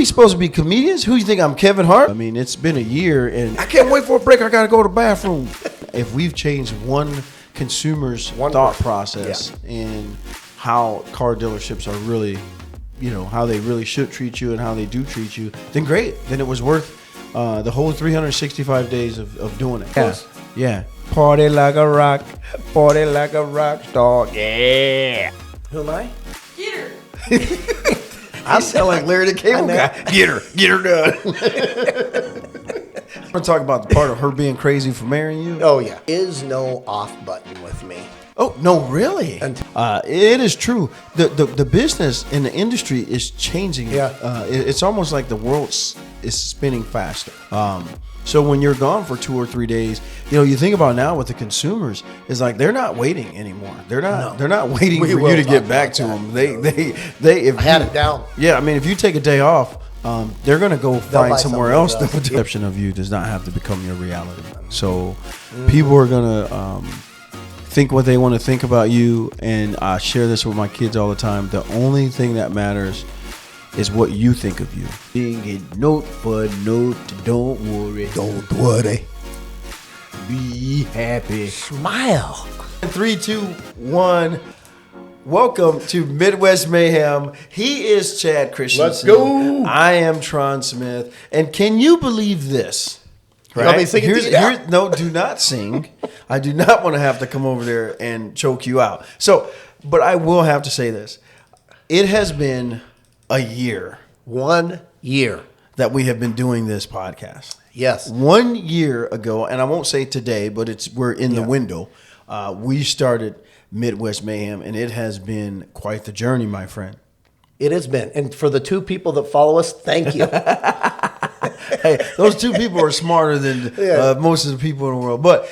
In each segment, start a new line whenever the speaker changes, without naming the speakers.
we supposed to be comedians? Who you think I'm, Kevin Hart? I mean, it's been a year, and I can't wait for a break. I got to go to the bathroom. If we've changed one consumer's thought process in how car dealerships are really, how they really should treat you and how they do treat you, then great. Then it was worth the whole 365 days of doing it. Yeah. Party like a rock star. Yeah.
Who am I?
Get her.
I sound like Larry the Cable Guy. Get her done. I'm going to talk about the part of her being crazy for marrying you.
Oh, yeah. Is no off button with me.
Oh, no, really? It is true. The business and the industry is changing.
Yeah.
It's almost like the world is spinning faster. So when you're gone for 2 or 3 days, you think about now with the consumers, it's like they're not waiting anymore. They're not waiting for you to get back to them. If
I had it down.
Yeah, I mean, if you take a day off, they're going to go find somewhere else. The perception of you does not have to become your reality. So people are going to think what they want to think about you, and I share this with my kids all the time. The only thing that matters is what you think of you. Sing it note for note. Don't worry.
Don't worry.
Be happy.
Smile.
3, 2, 1. Welcome to Midwest Mayhem. He is Chad Christensen.
Let's go.
I am Tron Smith. And can you believe this?
Right? You want me singing
no, do not sing. I do not want to have to come over there and choke you out. But I will have to say this. It has been a year.
1 year.
That we have been doing this podcast.
Yes.
1 year ago, and I won't say today, but we're in the window. We started Midwest Mayhem, and it has been quite the journey, my friend.
It has been. And for the 2 people that follow us, thank you.
Hey, those 2 people are smarter than most of the people in the world. But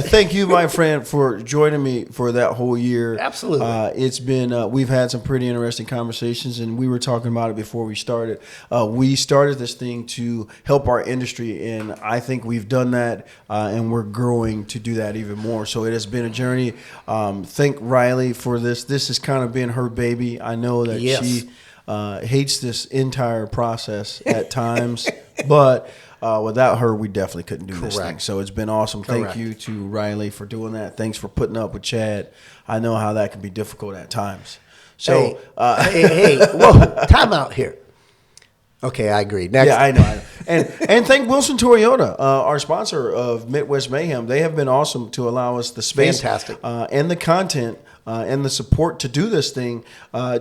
thank you, my friend, for joining me for that whole year.
Absolutely.
It's been, we've had some pretty interesting conversations, and we were talking about it before we started. We started this thing to help our industry, and I think we've done that, and we're growing to do that even more. So it has been a journey. Thank Riley for this. This has kind of been her baby. I know that she hates this entire process at times, but without her, we definitely couldn't do this thing. So it's been awesome. Thank you to Riley for doing that. Thanks for putting up with Chad. I know how that can be difficult at times. So,
hey, whoa, time out here. Okay, I agree. Next.
Yeah, I know. And thank Wilson Toyota, our sponsor of Midwest Mayhem. They have been awesome to allow us the space, and the content. And the support to do this thing,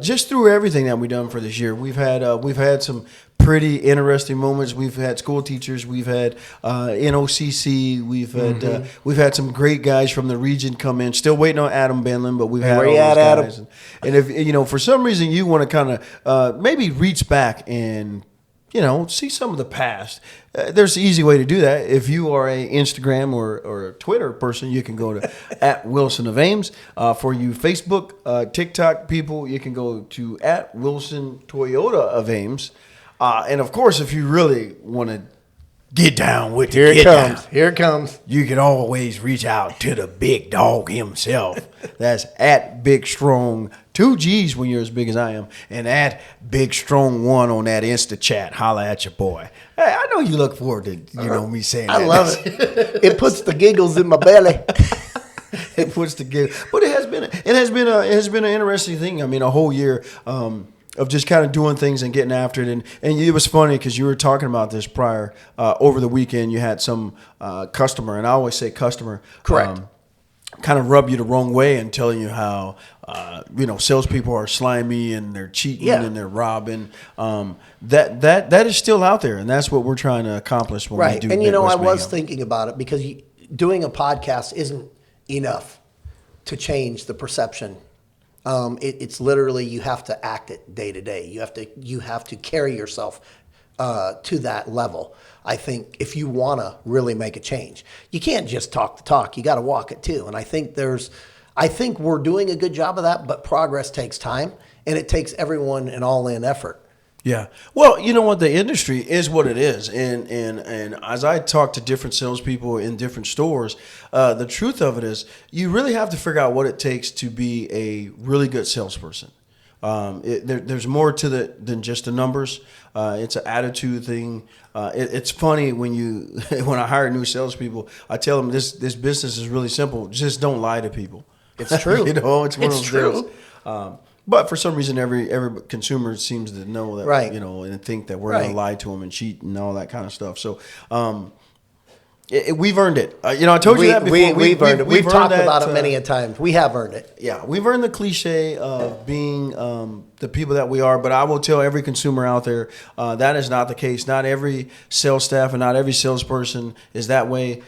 just through everything that we've done for this year. We've had some pretty interesting moments. We've had school teachers. We've had NOCC. We've had some great guys from the region come in. Still waiting on Adam Benlin, but we've had all those guys. And if for some reason you want to kind of maybe reach back and see some of the past. There's an easy way to do that. If you are a Instagram or a Twitter person, you can go to @Wilson of Ames. For you Facebook, TikTok people, you can go to @Wilson Toyota of Ames. And of course, if you really want to get down with
Here it comes.
You can always reach out to the big dog himself. That's @BigStrong, 2 G's when you're as big as I am, and @BigStrong1 on that Insta chat. Holla at your boy. Hey, I know you look forward to me saying that.
I love it. It puts the giggles in my belly.
It puts the giggles. But it has been an interesting thing. I mean, a whole year. Of just kind of doing things and getting after it. And it was funny because you were talking about this prior. Over the weekend, you had some customer, and I always say customer.
Correct.
Kind of rub you the wrong way and telling you how, salespeople are slimy and they're cheating and they're robbing. That is still out there, and that's what we're trying to accomplish when we do.
And,
Midwest
I was
Mayhem.
thinking about it because doing a podcast isn't enough to change the perception. It's literally you have to act it day to day. You have to carry yourself to that level. I think if you want to really make a change, you can't just talk the talk. You got to walk it too. And I think we're doing a good job of that. But progress takes time, and it takes everyone an all-in effort.
Yeah. Well, you know what? The industry is what it is. And as I talk to different salespeople in different stores, the truth of it is you really have to figure out what it takes to be a really good salesperson. There's more to than just the numbers. It's an attitude thing. It's funny when I hire new salespeople, I tell them this business is really simple. Just don't lie to people.
It's true.
It's one of those
true.
deals. But for some reason, every consumer seems to know that,
right.
And think that we're going to lie to them and cheat and all that kind of stuff. So, we've earned it. I told you that before.
We've earned it. We've talked about it many a times. We have earned it.
Yeah, we've earned the cliche of being the people that we are. But I will tell every consumer out there that is not the case. Not every sales staff and not every salesperson is that way.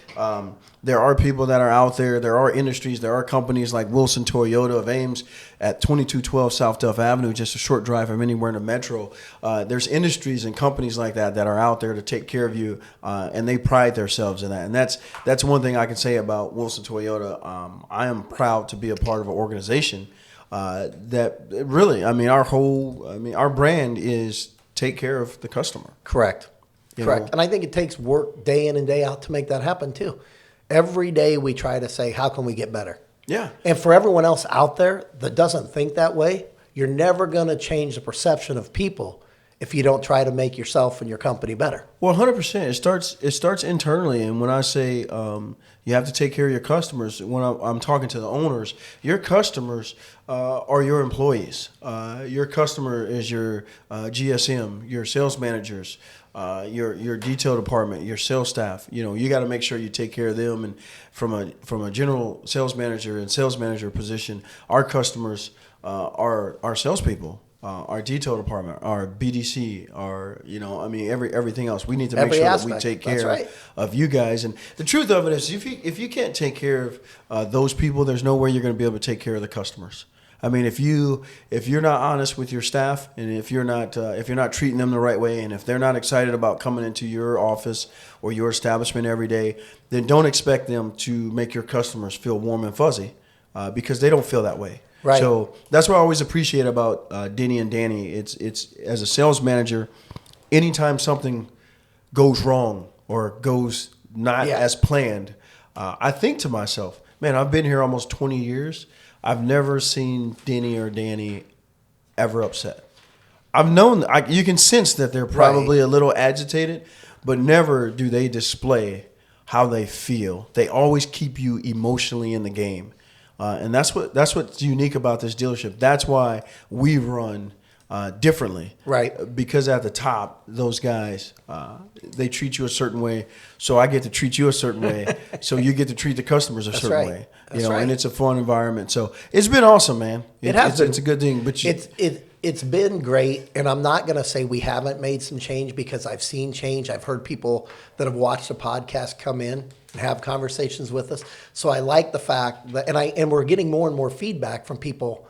There are people that are out there. There are industries. There are companies like Wilson Toyota of Ames at 2212 South Duff Avenue, just a short drive from anywhere in the metro. There's industries and companies like that are out there to take care of you, and they pride themselves in that. And that's one thing I can say about Wilson Toyota. I am proud to be a part of an organization that really, our brand is take care of the customer.
Correct. Correct. And I think it takes work day in and day out to make that happen too. Every day we try to say, how can we get better?
Yeah.
And for everyone else out there that doesn't think that way, you're never going to change the perception of people if you don't try to make yourself and your company better.
Well, 100%. It starts internally. And when I say you have to take care of your customers, when I'm talking to the owners, your customers are your employees. Your customer is your GSM, your sales managers, your detail department, your sales staff. You got to make sure you take care of them. And from a general sales manager and sales manager position, our customers are our salespeople, our detail department, our BDC, everything else. We need to make sure that we take care of you guys. And the truth of it is, if you can't take care of those people, there's no way you're going to be able to take care of the customers. I mean, if you're not honest with your staff, and if you're not treating them the right way, and if they're not excited about coming into your office or your establishment every day, then don't expect them to make your customers feel warm and fuzzy, because they don't feel that way.
Right.
So that's what I always appreciate about Denny and Danny. It's as a sales manager, anytime something goes wrong or goes not as planned, I think to myself, man, I've been here almost 20 years. I've never seen Denny or Danny ever upset. I've known you can sense that they're probably a little agitated, but never do they display how they feel. They always keep you emotionally in the game, and that's what's unique about this dealership. That's why we run differently,
right?
Because at the top, those guys they treat you a certain way, so I get to treat you a certain way, so you get to treat the customers a certain way. And it's a fun environment. So it's been awesome, man. It's a good thing. But
it's been great, and I'm not going to say we haven't made some change, because I've seen change. I've heard people that have watched the podcast come in and have conversations with us. So I like the fact that, and we're getting more and more feedback from people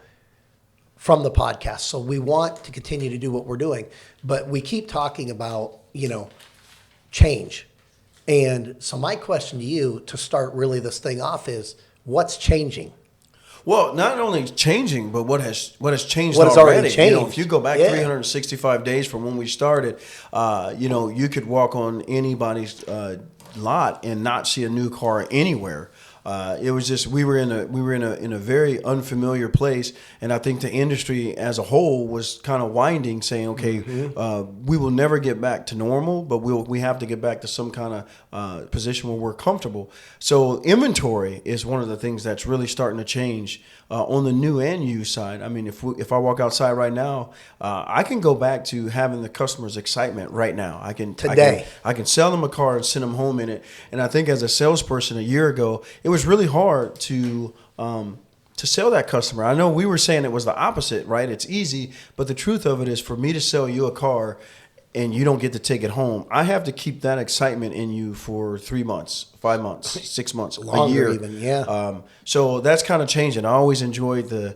from the podcast. So we want to continue to do what we're doing, but we keep talking about, change. And so my question to you to start really this thing off is, what's changing?
Well, not only changing, but what has changed
what has already changed.
If you go back 365 days from when we started, you could walk on anybody's lot and not see a new car anywhere. It was just we were in a very unfamiliar place, and I think the industry as a whole was kind of winding, saying, okay, we will never get back to normal, but we have to get back to some kind of position where we're comfortable. So inventory is one of the things that's really starting to change on the new and used side. I mean, if I walk outside right now, I can go back to having the customer's excitement right now. I can sell them a car and send them home in it. And I think as a salesperson a year ago, it was really hard to sell that customer. I know we were saying it was the opposite, right? It's easy, but the truth of it is, for me to sell you a car and you don't get to take it home, I have to keep that excitement in you for 3 months, 5 months, 6 months,
longer,
a year.
Even,
so that's kind of changing. I always enjoyed the,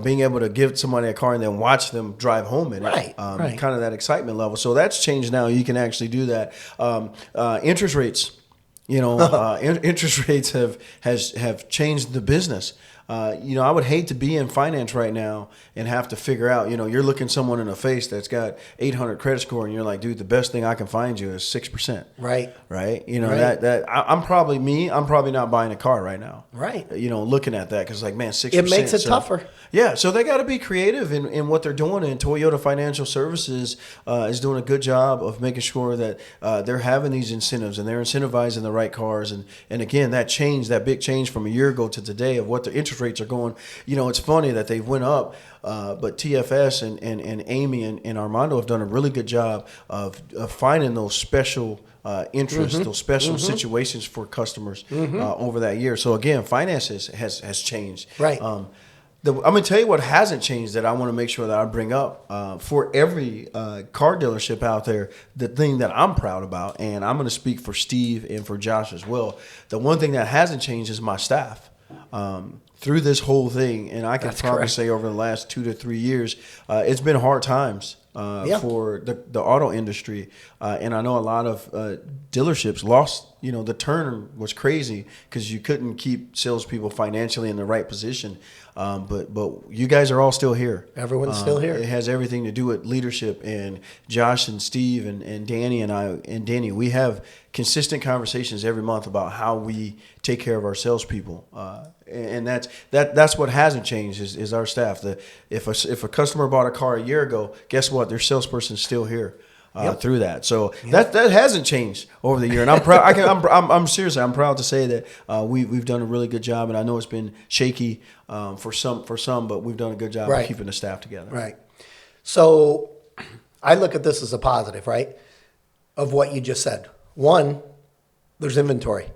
being able to give somebody a car and then watch them drive home in it. Kind of that excitement level. So that's changed now. You can actually do that. Interest rates. Interest rates have changed the business. I would hate to be in finance right now and have to figure out, you're looking someone in the face that's got 800 credit score and you're like, dude, the best thing I can find you is 6%.
Right.
Right. I'm probably not buying a car right now.
Right.
Looking at that because like, man, 6%.
It makes it tougher.
Yeah. So they got to be creative in what they're doing. And Toyota Financial Services is doing a good job of making sure that they're having these incentives and they're incentivizing the right cars. And again, that big change from a year ago to today of what the interest rates are going, it's funny that they went up, but TFS and Amy and Armando have done a really good job of finding those special interests, those special situations for customers over that year. So again, finances has changed.
Right.
I'm going to tell you what hasn't changed that I want to make sure that I bring up for every car dealership out there, the thing that I'm proud about, and I'm going to speak for Steve and for Josh as well. The one thing that hasn't changed is my staff. Through this whole thing, and I can probably say over the last 2 to 3 years, it's been hard times for the auto industry. And I know a lot of dealerships lost, the turn was crazy because you couldn't keep salespeople financially in the right position. But you guys are all still here.
Everyone's still here.
It has everything to do with leadership, and Josh and Steve and Danny and Danny, we have consistent conversations every month about how we take care of our salespeople. And that's what hasn't changed is our staff. If a customer bought a car a year ago, guess what? Their salesperson's still here. Through that, so that hasn't changed over the year, and I'm proud. I'm seriously, I'm proud to say that we've done a really good job, and I know it's been shaky for some, but we've done a good job of keeping the staff together.
Right. So I look at this as a positive, right? Of what you just said. One, there's inventory.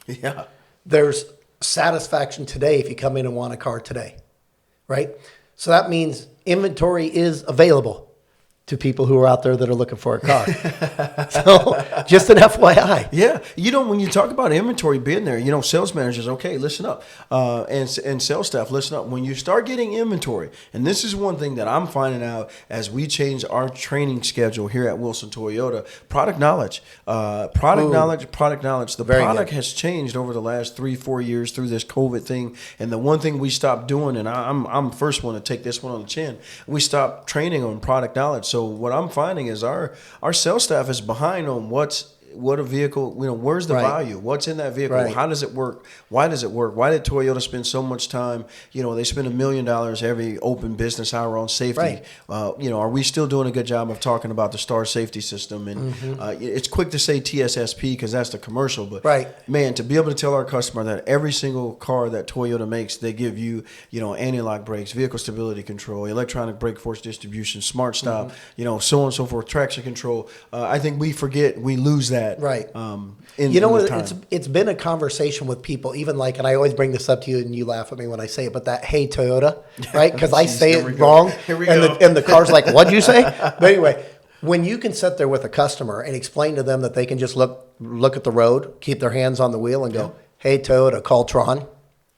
Yeah.
There's satisfaction today if you come in and want a car today, right? So that means inventory is available to people who are out there that are looking for a car. So just an FYI.
Yeah. When you talk about inventory being there, sales managers, okay, listen up. And sales staff, listen up. When you start getting inventory, and this is one thing that I'm finding out as we change our training schedule here at Wilson Toyota, product knowledge. The product has changed over the last 3-4 years through this COVID thing. And the one thing we stopped doing, and I'm the first one to take this one on the chin, we stopped training on product knowledge. So what I'm finding is our sales staff is behind on what a vehicle, where's the value? What's in that vehicle? How does it work? Why does it work? Why did Toyota spend so much time? They spend $1 million every open business hour on safety. Are we still doing a good job of talking about the STAR safety system? And it's quick to say TSSP because that's the commercial, but man, to be able to tell our customer that every single car that Toyota makes, they give you, anti-lock brakes, vehicle stability control, electronic brake force distribution, smart stop, so on and so forth, traction control. I think we lose that.
Right. It's been a conversation with people, even and I always bring this up to you and you laugh at me when I say it, but that, hey, Toyota, right? Because I say it wrong. And the car's like, what'd you say? But anyway, when you can sit there with a customer and explain to them that they can just look at the road, keep their hands on the wheel and go, hey, Toyota, call Tron,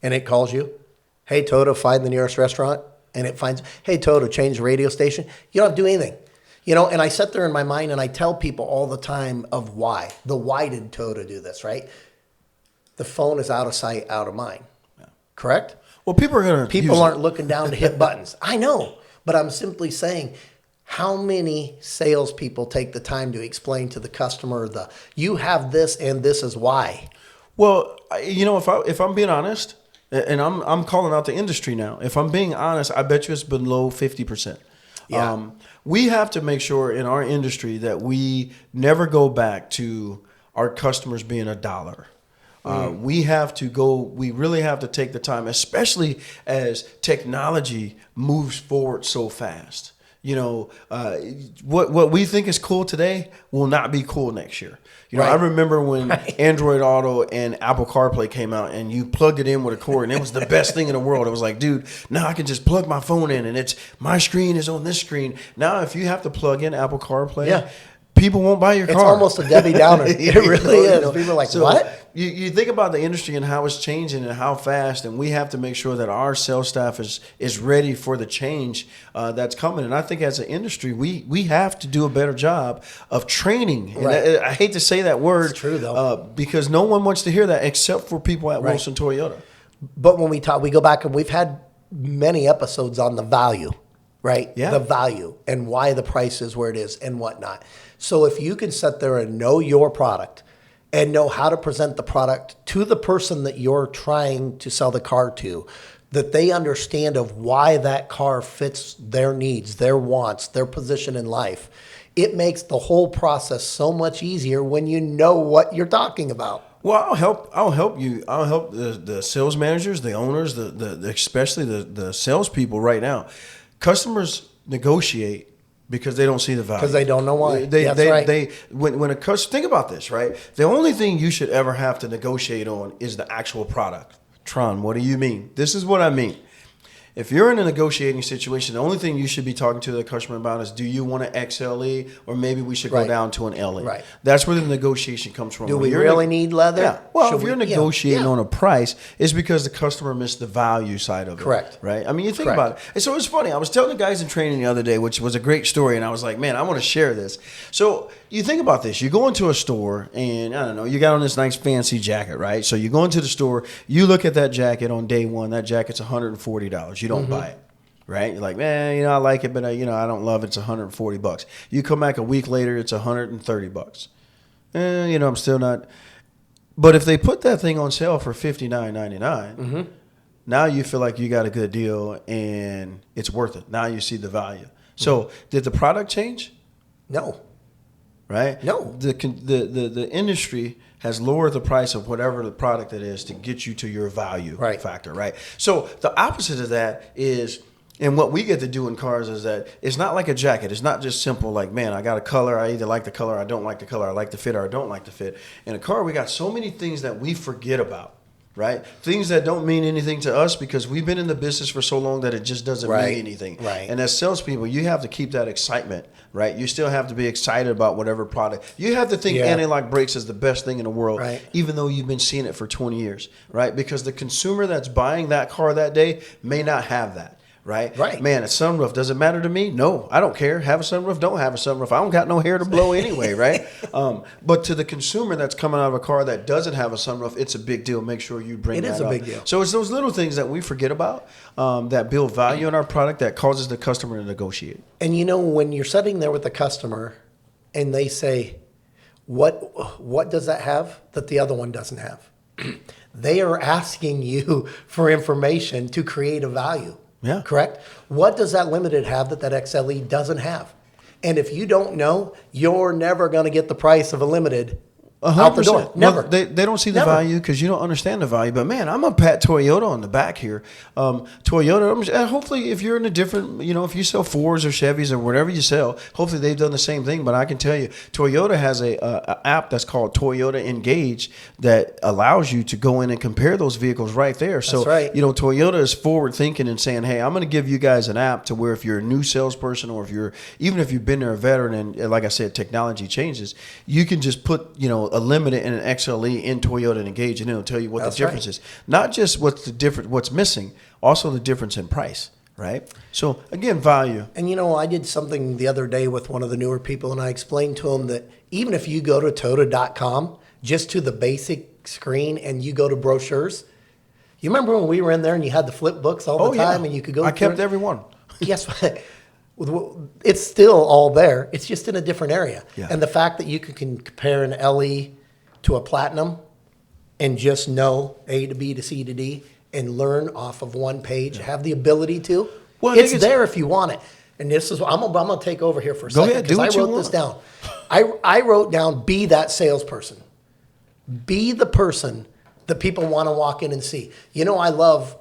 and it calls you. Hey, Toyota, find the nearest restaurant, and it finds, hey, Toyota, change the radio station. You don't have to do anything. And I sit there in my mind and I tell people all the time of why. Why did Toyota do this, right? The phone is out of sight, out of mind. Yeah. Correct?
Well, people
aren't looking down to hit buttons. I know, but I'm simply saying, how many salespeople take the time to explain to the customer you have this and this is why?
Well, if I'm being honest, and I'm calling out the industry now, if I'm being honest, I bet you it's below 50%. Yeah. We have to make sure in our industry that we never go back to our customers being $1. We really have to take the time, especially as technology moves forward so fast. What we think is cool today will not be cool next year. I remember when Android Auto and Apple CarPlay came out and you plugged it in with a cord and it was the best thing in the world. It was like, dude, now I can just plug my phone in and my screen is on this screen. Now, if you have to plug in Apple CarPlay, people won't buy your car.
It's almost a Debbie Downer. It really is. People are like, what?
You think about the industry and how it's changing and how fast, and we have to make sure that our sales staff is ready for the change that's coming. And I think as an industry, we have to do a better job of training.
Right.
And I hate to say that word.
It's true, though.
Because no one wants to hear that except for people at Wilson Toyota.
But when we talk, we go back and we've had many episodes on the value, right?
Yeah.
The value and why the price is where it is and whatnot. So if you can sit there and know your product and know how to present the product to the person that you're trying to sell the car to, that they understand of why that car fits their needs, their wants, their position in life, it makes the whole process so much easier when you know what you're talking about.
Well, I'll help you. I'll help the sales managers, the owners, especially the salespeople right now. Customers negotiate because they don't see the value.
Because they don't know why.
That's right. When a customer, think about this, right? The only thing you should ever have to negotiate on is the actual product. Tron, what do you mean? This is what I mean. If you're in a negotiating situation, the only thing you should be talking to the customer about is, do you want an XLE or maybe we should go down to an LE?
Right.
That's where the negotiation comes from.
Do we really need leather?
Yeah. Well, if you're negotiating on a price, it's because the customer missed the value side of it.
Correct.
Right? I mean, you think about it. And so it's funny. I was telling the guys in training the other day, which was a great story, and I was like, man, I want to share this. So you think about this. You go into a store and, I don't know, you got on this nice fancy jacket, right? So you go into the store, you look at that jacket on day one, that jacket's $140. You don't buy it. Right? You're like, man, I like it, but I don't love it. It's $140. You come back a week later, it's $130. I'm still not. But if they put that thing on sale for $59.99, now you feel like you got a good deal and it's worth it. Now you see the value. So did the product change?
No.
Right?
No.
The industry has lowered the price of whatever the product it is to get you to your value factor, right? So the opposite of that is, and what we get to do in cars is that it's not like a jacket. It's not just simple like, man, I got a color. I either like the color, I don't like the color. I like the fit or I don't like the fit. In a car, we got so many things that we forget about, right? Things that don't mean anything to us because we've been in the business for so long that it just doesn't mean anything.
Right.
And as salespeople, you have to keep that excitement, right? You still have to be excited about whatever product. You have to think anti-lock brakes is the best thing in the world, even though you've been seeing it for 20 years, right? Because the consumer that's buying that car that day may not have that. Right? Man, a sunroof, does it matter to me? No, I don't care. Have a sunroof, don't have a sunroof. I don't got no hair to blow anyway, right? But to the consumer that's coming out of a car that doesn't have a sunroof, it's a big deal. Make sure you bring that up. It is a big deal. So it's those little things that we forget about that build value in our product that causes the customer to negotiate.
And when you're sitting there with the customer and they say, what does that have that the other one doesn't have? They are asking you for information to create a value.
Yeah.
Correct? What does that Limited have that XLE doesn't have? And if you don't know, you're never going to get the price of a Limited
100%.
Out the door. Never.
Well, they don't see the value because you don't understand the value. But man, I'm gonna pat Toyota on the back here. Toyota, and hopefully, if you're in a different, if you sell Fords or Chevys or whatever you sell, hopefully they've done the same thing. But I can tell you, Toyota has a app that's called Toyota Engage that allows you to go in and compare those vehicles right there. So
that's right.
Toyota is forward thinking and saying, hey, I'm gonna give you guys an app to where if you're a new salesperson or even if you've been there a veteran and like I said, technology changes, you can just put a Limited and an XLE in Toyota Engage, and it'll tell you what the difference is. Not just what's missing, also the difference in price, right? So again, value.
And I did something the other day with one of the newer people, and I explained to them that even if you go to Toyota.com, just to the basic screen, and you go to brochures, you remember when we were in there and you had the flip books all the time, and you could go.
I kept every one.
Guess what? It's still all there. It's just in a different area.
Yeah.
And the fact that you can compare an LE to a Platinum and just know A to B to C to D and learn off of one page, have the ability to. Well, it's there if you want it. And this is what I'm gonna take over here for a second because I wrote this down. I wrote down, be that salesperson. Be the person that people want to walk in and see. I love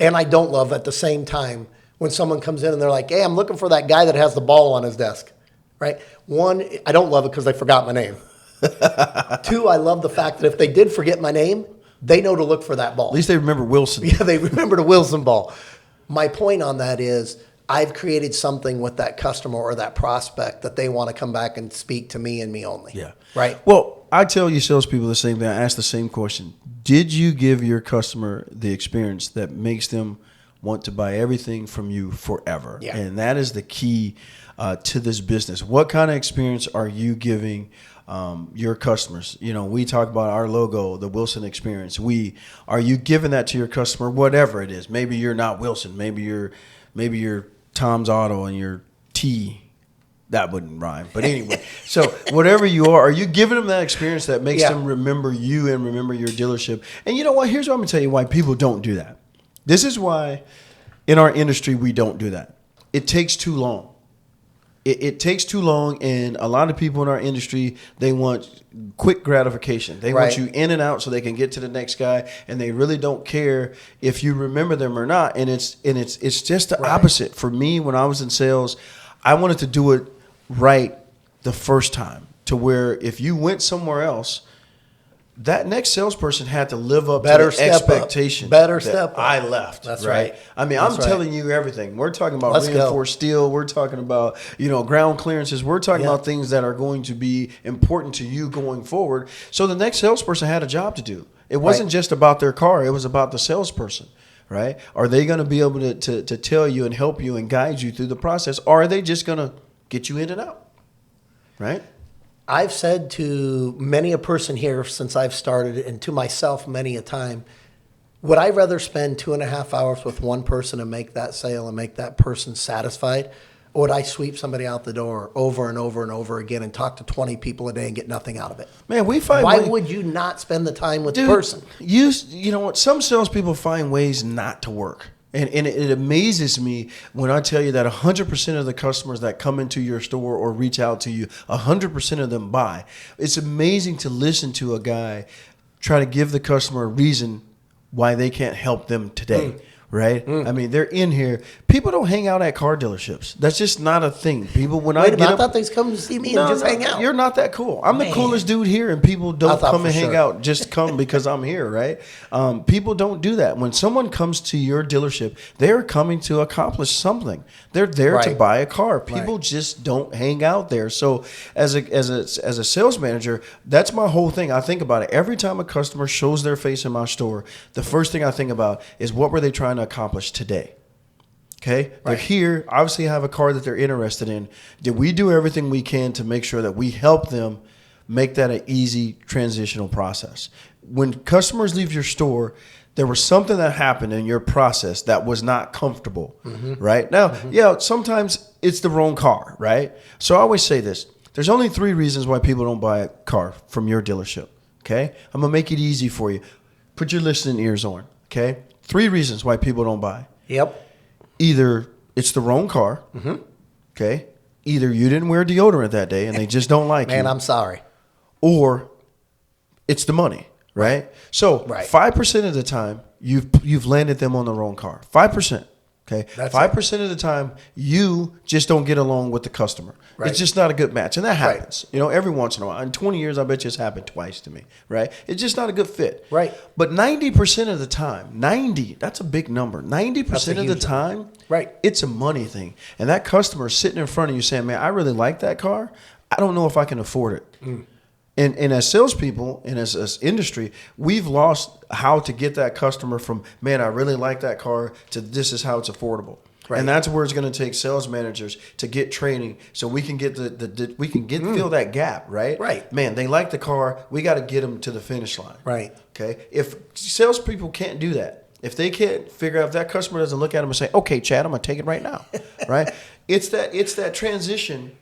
and I don't love at the same time when someone comes in and they're like, hey, I'm looking for that guy that has the ball on his desk, right? One, I don't love it because they forgot my name. Two, I love the fact that if they did forget my name, they know to look for that ball.
At least they remember Wilson.
Yeah, they remember the Wilson ball. My point on that is I've created something with that customer or that prospect that they want to come back and speak to me and me only.
Yeah.
Right?
Well, I tell you salespeople the same thing. I ask the same question. Did you give your customer the experience that makes them want to buy everything from you forever.
Yeah.
And that is the key to this business. What kind of experience are you giving your customers? You know, we talk about our logo, the Wilson experience. Are you giving that to your customer, whatever it is? Maybe you're not Wilson. Maybe you're Tom's Auto and you're T. That wouldn't rhyme. But anyway, so whatever you are you giving them that experience that makes them remember you and remember your dealership? And you know what? Here's what I'm going to tell you why people don't do that. This is why in our industry we don't do that. It takes too long. It takes too long, and a lot of people in our industry, they want quick gratification. They want you in and out so they can get to the next guy, and they really don't care if you remember them or not. And it's just the opposite. For me, when I was in sales, I wanted to do it right the first time, to where if you went somewhere else, that next salesperson had to live up to the expectation. I left.
That's right.
I mean, I'm telling you everything. We're talking about reinforced steel. We're talking about, ground clearances. We're talking about things that are going to be important to you going forward. So the next salesperson had a job to do. It wasn't just about their car. It was about the salesperson, right? Are they going to be able to tell you and help you and guide you through the process? Or are they just going to get you in and out, right?
I've said to many a person here since I've started, and to myself many a time, would I rather spend 2.5 hours with one person and make that sale and make that person satisfied? Or would I sweep somebody out the door over and over and over again and talk to 20 people a day and get nothing out of it?
Man, we find
Why would you not spend the time with the person?
You know what? Some salespeople find ways not to work. And it amazes me when I tell you that 100% of the customers that come into your store or reach out to you, 100% of them buy. It's amazing to listen to a guy try to give the customer a reason why they can't help them today. Right? I mean, they're in here. People don't hang out at car dealerships. That's just not a thing. People, I
thought they come to see me and just hang out.
You're not that cool. I'm the coolest dude here, and people don't come and hang out. Just come because I'm here, right? People don't do that. When someone comes to your dealership, they're coming to accomplish something. They're there to buy a car. People just don't hang out there. So as a sales manager, that's my whole thing. I think about it. Every time a customer shows their face in my store, the first thing I think about is what were they trying to accomplish today. Okay, they're here, obviously have a car that they're interested in. Did we do everything we can to make sure that we help them make that an easy transitional process? When customers leave your store, there was something that happened in your process that was not comfortable, right? Now, sometimes it's the wrong car, right? So I always say this. There's only 3 reasons why people don't buy a car from your dealership, okay? I'm going to make it easy for you. Put your listening ears on, okay? 3 reasons why people don't buy.
Yep.
Either it's the wrong car, okay? Either you didn't wear deodorant that day and they just don't like you.
Man, I'm sorry.
Or it's the money, right? So 5% of the time you've landed them on the wrong car. 5%. Okay, 5% of the time you just don't get along with the customer. It's just not a good match, and that happens. Every once in a while. In 20 years, I bet you it's happened twice to me. Right? It's just not a good fit.
Right.
But 90% of the time, 90, that's a big number. 90% of the time, it's a money thing, and that customer is sitting in front of you saying, "Man, I really like that car. I don't know if I can afford it." And as salespeople and as industry, we've lost how to get that customer from, man, I really like that car, to this is how it's affordable. And that's where it's going to take sales managers to get training so we can get fill that gap, right? Man, they like the car. We got to get them to the finish line.
Right.
Okay. If salespeople can't do that, if they can't figure out, if that customer doesn't look at them and say, "Okay, Chad, I'm going to take it right now," right? It's that transition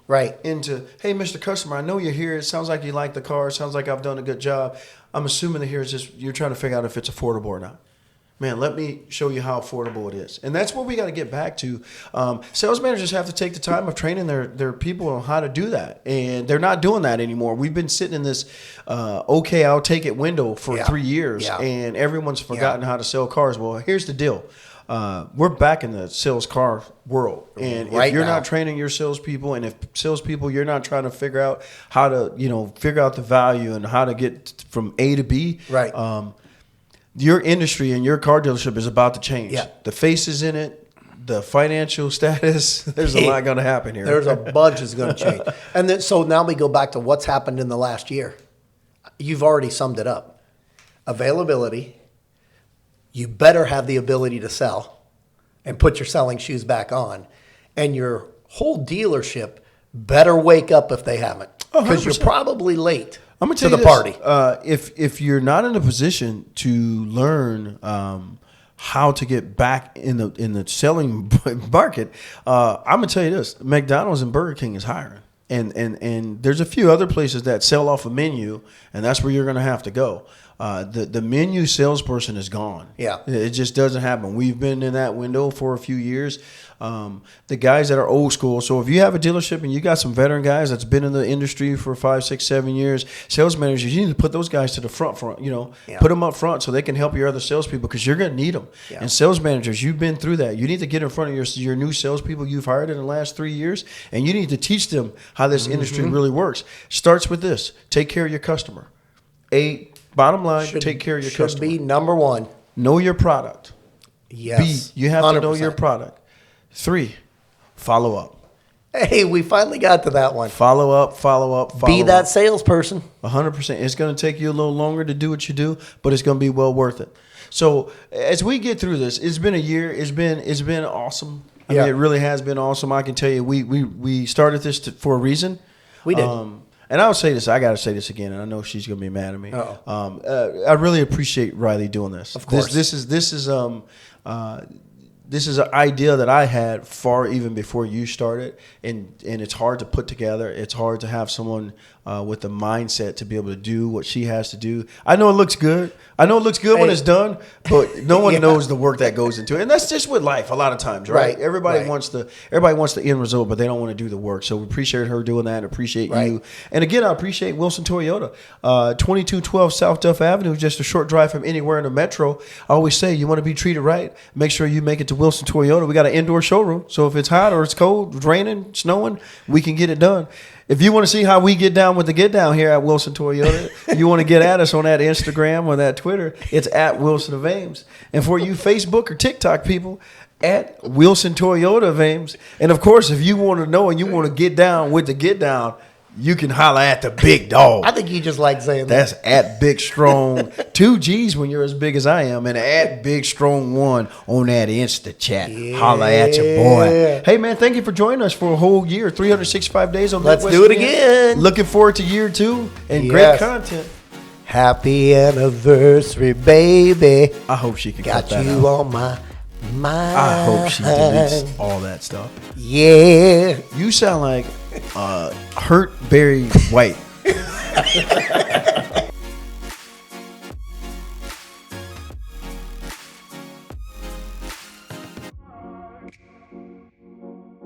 into, "Hey, Mr. Customer, I know you're here. It sounds like you like the car. It sounds like I've done a good job. I'm assuming that here is just you're trying to figure out if it's affordable or not. Man, let me show you how affordable it is." And that's what we got to get back to. Sales managers have to take the time of training their people on how to do that. And they're not doing that anymore. We've been sitting in this, okay, I'll take it window for 3 years. And everyone's forgotten how to sell cars. Well, here's the deal. We're back in the sales car world. And if you're not training your salespeople, and if salespeople, you're not trying to figure out how to, figure out the value and how to get from A to B. Your industry and your car dealership is about to change. The faces in it, the financial status, there's a lot going to happen here.
There's a bunch that's going to change. And then, so now we go back to what's happened in the last year. You've already summed it up. Availability. You better have the ability to sell. and put your selling shoes back on. And your whole dealership better wake up if they haven't, because you're probably late.
I'm gonna tell you the party. If you're not in a position to learn how to get back in the selling market, I'm gonna tell you this: McDonald's and Burger King is hiring, and there's a few other places that sell off a menu, and that's where you're gonna have to go. The menu salesperson is gone.
Yeah,
it just doesn't happen. We've been in that window for a few years. The guys that are old school. So if you have a dealership and you got some veteran guys that's been in the industry for 5, 6, 7 years, sales managers, you need to put those guys to the front. Put them up front so they can help your other salespeople, because you're going to need them. Yeah. And sales managers, you've been through that. You need to get in front of your new salespeople you've hired in the last 3 years, and you need to teach them how this industry really works. Starts with this: take care of your customer. Bottom line, take care of your customer.
Should be number one.
Know your product.
Yes.
You have 100%. To know your product. 3, follow up.
Hey, we finally got to that one.
Follow up.
Be that salesperson.
100%. It's going to take you a little longer to do what you do, but it's going to be well worth it. So as we get through this, it's been a year. It's been awesome. I mean, it really has been awesome. I can tell you, we started this for a reason.
We did.
And I'll say this. I got to say this again, and I know she's going to be mad at me. I really appreciate Riley doing this.
Of course.
This is an idea that I had far even before you started, and it's hard to put together. It's hard to have someone with the mindset to be able to do what she has to do. I know it looks good. When it's done, but no one knows the work that goes into it. And that's just with life a lot of times, right? Everybody wants the end result, but they don't want to do the work. So we appreciate her doing that. Appreciate you. And again, I appreciate Wilson Toyota, 2212 South Duff Avenue, just a short drive from anywhere in the metro. I always say, you want to be treated right, make sure you make it to Wilson Toyota. We got an indoor showroom, so if it's hot or it's cold, it's raining, snowing, we can get it done. If you want to see how we get down with the get down here at Wilson Toyota, you want to get at us on that Instagram or that Twitter, it's at Wilson of Ames. And for you Facebook or TikTok people, at Wilson Toyota of Ames. And of course, if you want to know and you want to get down with the get down, you can holler at the big dog.
I think you just like saying that.
That's at Big Strong. 2 G's when you're as big as I am. And at Big Strong 1 on that Insta chat. Yeah. Holler at your boy. Hey, man, thank you for joining us for a whole year. 365 days on
Let's do it again.
Looking forward to year 2 and great content.
Happy anniversary, baby.
I hope she can
got
cut that
you
out.
On my mind.
I hope she deletes all that stuff.
Yeah.
You sound like Hurt Barry White.